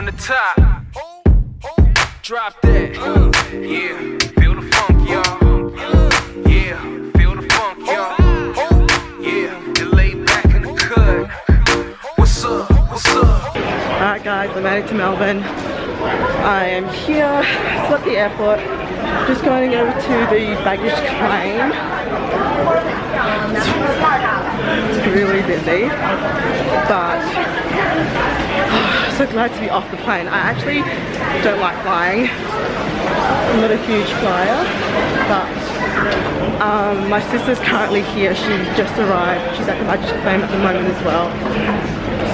from the top. Drop that. Yeah, feel the funk, y'all. Yeah, feel the funk, y'all. Yeah, you lay back in the cut. What's up? What's up? Alright guys, I made it to Melbourne. I am here, still at the airport. Just going over to the baggage claim. It's really busy, but so glad to be off the plane. I actually don't like flying. I'm not a huge flyer, but my sister's currently here. She's just arrived. She's at the baggage claim at the moment as well.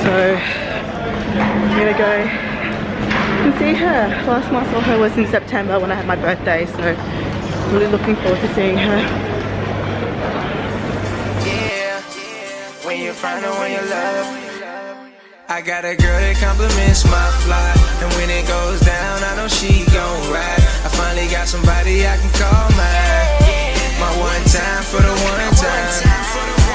So I'm gonna go and see her. Last time I saw her was in September when I had my birthday, so really looking forward to seeing her. Yeah, when you find her, when you love. I got a girl that compliments my fly, and when it goes down, I know she gon' ride. I finally got somebody I can call mine. My one time for the one time.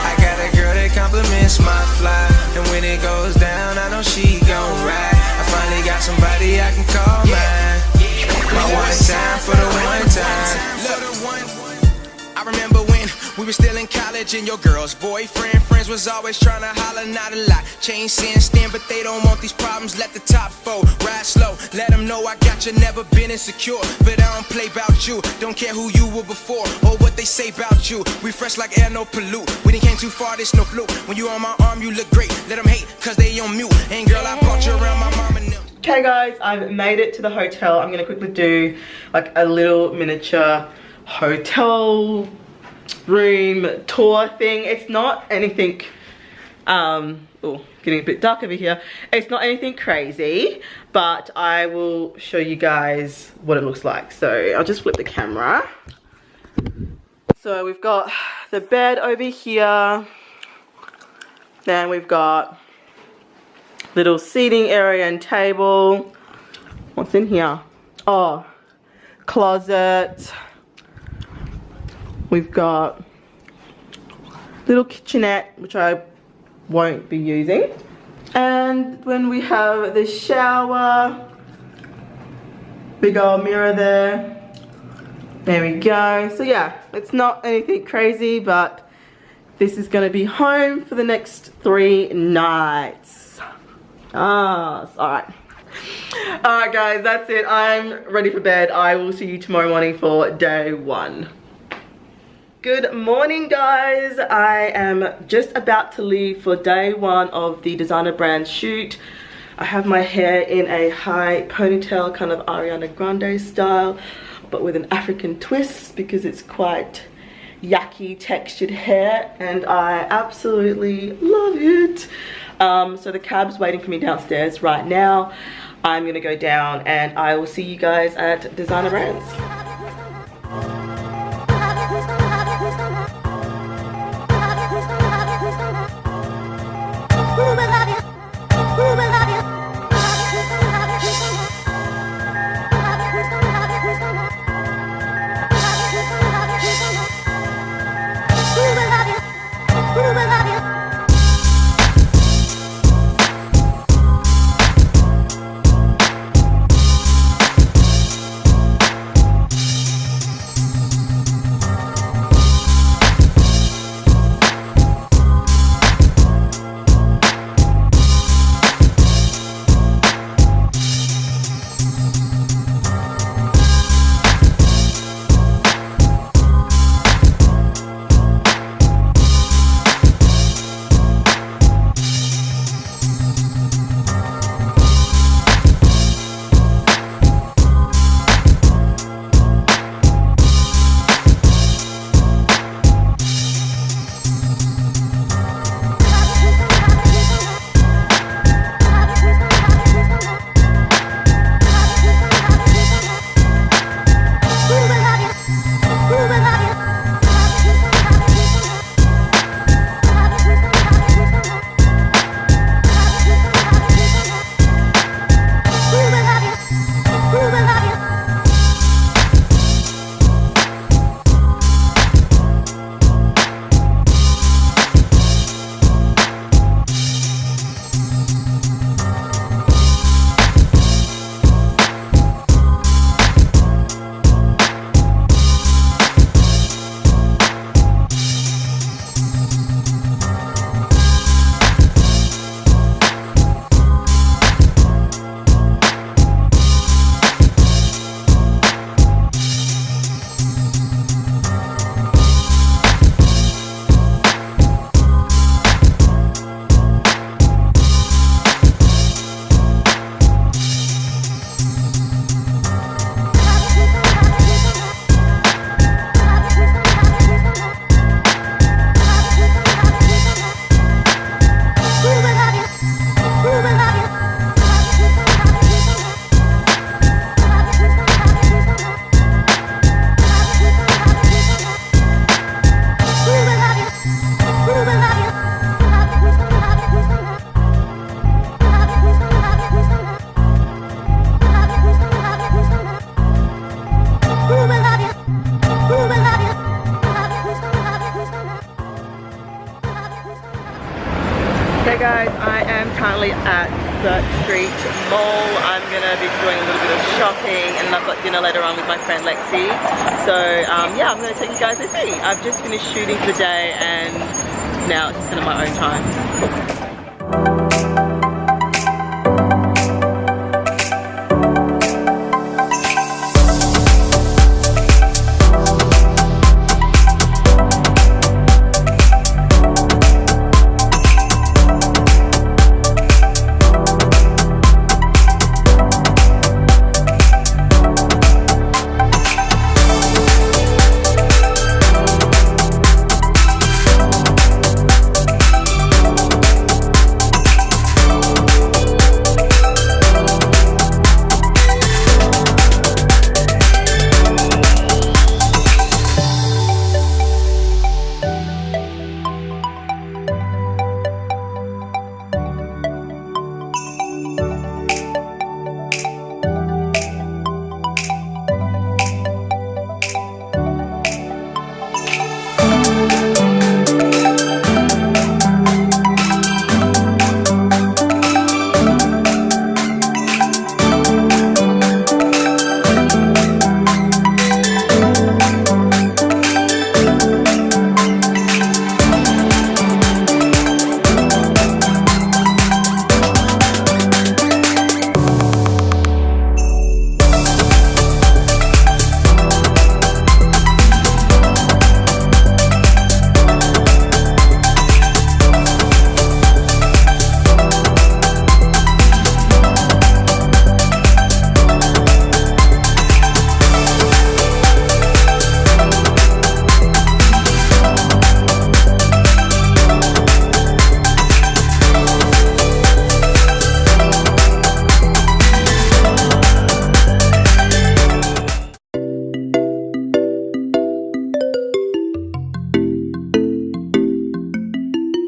I got a girl that compliments my fly, and when it goes down, I know she gon' ride. I finally got somebody I can call mine. My one time for the one time. I remember when we were still in college and your girl's boyfriend friends was always trying to holler, not a lot. Change sin stand, but they don't want these problems. Let the top fold, ride slow. Let them know I got you, never been insecure. But I don't play about you, don't care who you were before or what they say about you. We fresh like air, no pollute. We didn't came too far, this no fluke. When you on my arm, you look great. Let them hate, cause they on mute. And girl, I brought you around my mom and them. Okay guys, I've made it to the hotel. I'm gonna quickly do like a little miniature hotel room tour thing. It's not anything oh, getting a bit dark over here. It's not anything crazy, but I will show you guys what it looks like. So I'll just flip the camera. So we've got the bed over here, then we've got little seating area and table. What's in here? Oh, closet. We've got little kitchenette, which I won't be using. And when we have the shower, big old mirror there. There we go. So yeah, it's not anything crazy, but this is gonna be home for the next 3 nights. Alright. Alright guys, that's it. I'm ready for bed. I will see you tomorrow morning for day 1. Good morning guys. I am just about to leave for day 1 of the designer brand shoot. I have my hair in a high ponytail, kind of Ariana Grande style, but with an African twist because it's quite yucky textured hair and I absolutely love it. So the cab's waiting for me downstairs right now. I'm gonna go down and I will see you guys at Designer Brands. currently at the Street Mall. I'm gonna be doing a little bit of shopping, and I've got dinner later on with my friend Lexi. So yeah, I'm gonna take you guys with me. I've just finished shooting for the day, and now it's just in my own time.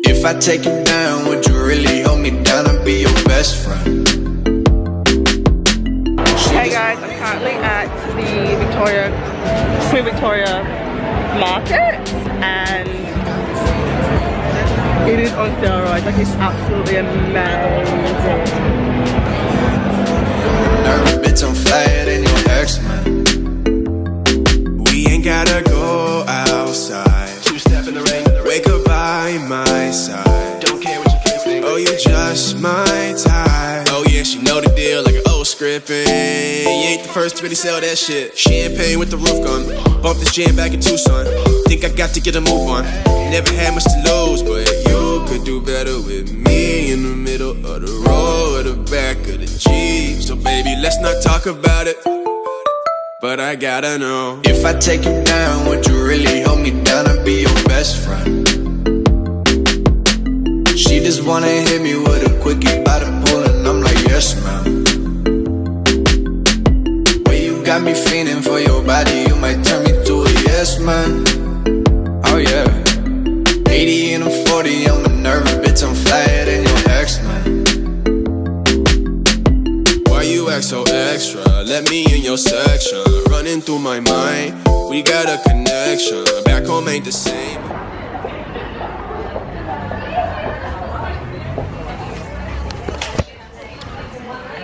If I take you down, would you really hold me down and be your best friend? Hey guys, I'm currently at the Queen Victoria market, and it is on steroids. Like, it's absolutely amazing. Nerve bits on fire than your ex, man. We ain't gotta go outside. Two-step in the rain. Wake up by my side. Don't care what your friends think. Oh, you just my type. Oh yeah, she know the deal like an old script. And you ain't the first to really sell that shit. Champagne with the roof gone. Bump this jam back in Tucson. Think I got to get a move on. Never had much to lose, but you could do better with me in the middle of the road or the back of the Jeep. So baby, let's not talk about it. But I gotta know, if I take you down, would you really hold me down and be your best friend? She just wanna hit me with a quickie by the pool, and I'm like, yes, ma'am. Well, you got me feeling for your body, you might turn me to a yes, man. Oh yeah, 80 and I'm 40, I'm a nervous bitch, I'm flyer than your ex, man. Why you act so extra? Let me in your section. Running through my mind, we got a connection. Back home ain't the same.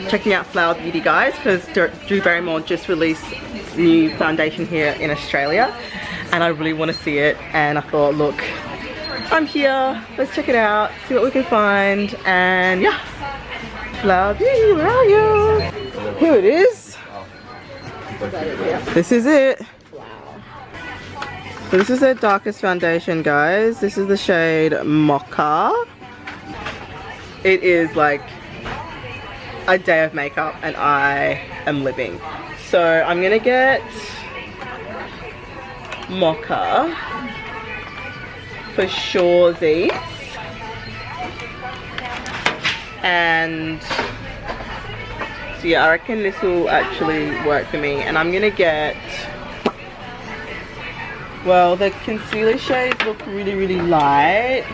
Checking out Flower Beauty, guys, because Drew Barrymore just released new foundation here in Australia, and I really want to see it, and I thought, look, I'm here, let's check it out, see what we can find. And yeah, Flower Beauty, where are you? Here it is. This is it. So this is their darkest foundation, guys. This is the shade Mocha. It is like a day of makeup and I am living. So I'm gonna get Mocha for sure, these. And so yeah, I reckon this will actually work for me. And I'm gonna get, well, the concealer shades look really, really light.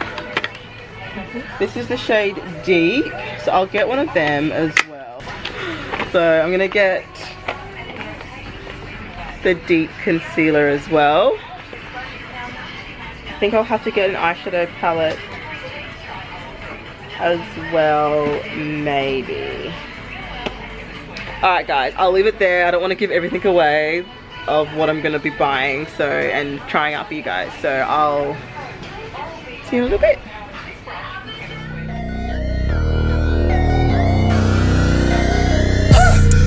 This is the shade Deep, so I'll get one of them as well. So I'm gonna get the Deep concealer as well. I think I'll have to get an eyeshadow palette as well, maybe. Alright guys, I'll leave it there. I don't want to give everything away of what I'm going to be buying and trying out for you guys. So I'll see you in a little bit.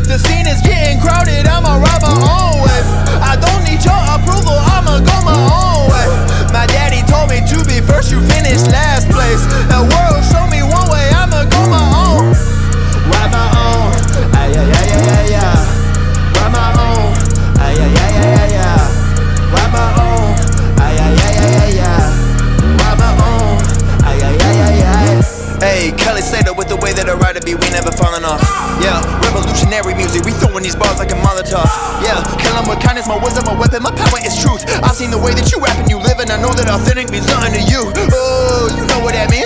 The scene is getting crowded, I'ma ride my own way. I don't need your approval, I'ma go my own way. My daddy told me to be first, you finish last place. The world showed me one way, I'ma go my own. Ride my own, ay ay ay ay ay ay. Ride my own, ay ay ay ay ay ay. Ride my own, ay ay ay ay ay ay. Ride my own, ay ay ay ay ay. Hey, Kelly Slater with the way that I ride to be, we never falling off. Yeah, revolutionary music, we throwing these bars like a Molotov. Yeah, kill 'em with kindness, my wisdom, my weapon, my power is truth. I've seen the way that you rap and you live, and I know that authentic means nothing to you.